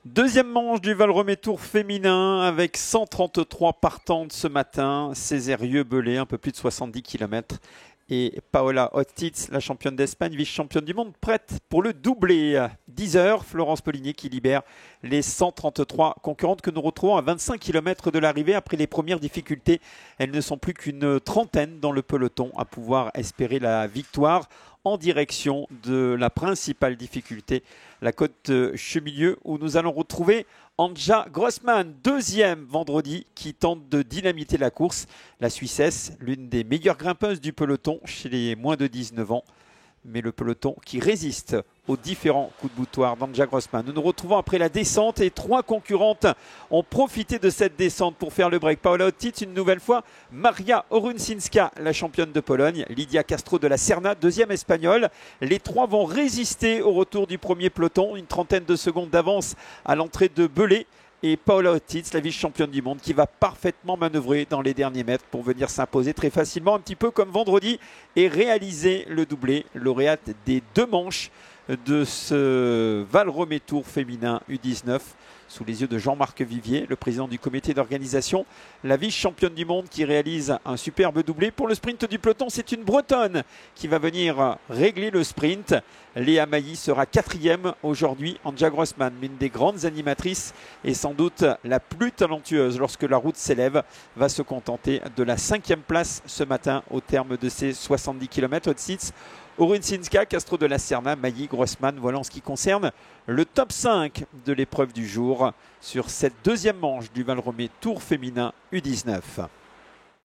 Deuxième manche du Val-Romé Tour féminin avec 133 partantes ce matin. Césarieux-Belay, un peu plus de 70 km. Et Paola Ortiz, la championne d'Espagne, vice-championne du monde, prête pour le doublé. 10 heures, Florence Poligné qui libère les 133 concurrentes que nous retrouvons à 25 km de l'arrivée. Après les premières difficultés, elles ne sont plus qu'une trentaine dans le peloton à pouvoir espérer la victoire en direction de la principale difficulté, la côte Chemilieu, où nous allons retrouver Anja Grossman, deuxième vendredi, qui tente de dynamiter la course. La Suissesse, l'une des meilleures grimpeuses du peloton chez les moins de 19 ans. Mais le peloton qui résiste aux différents coups de boutoir d'Anja Grossman. Nous nous retrouvons après la descente et trois concurrentes ont profité de cette descente pour faire le break. Paola Ortiz une nouvelle fois, Maria Orunsinska, la championne de Pologne, Lydia Castro de la Serna, deuxième espagnole. Les trois vont résister au retour du premier peloton, une trentaine de secondes d'avance à l'entrée de Belay. Et Paola Ortiz, la vice-championne du monde, qui va parfaitement manœuvrer dans les derniers mètres pour venir s'imposer très facilement, un petit peu comme vendredi, et réaliser le doublé, lauréate des deux manches de ce Val-Romé Tour féminin U19, sous les yeux de Jean-Marc Vivier, le président du comité d'organisation, la vice-championne du monde qui réalise un superbe doublé. Pour le sprint du peloton, c'est une Bretonne qui va venir régler le sprint. Léa Mailly sera quatrième aujourd'hui. Anja Grossman, l'une des grandes animatrices et sans doute la plus talentueuse lorsque la route s'élève, va se contenter de la 5e place ce matin au terme de ses 70 km. Ortiz, Orunsinska, Castro de la Serna, Mailly, Grossman. Voilà en ce qui concerne le top 5 de l'épreuve du jour sur cette deuxième manche du Val-Romé Tour féminin U19.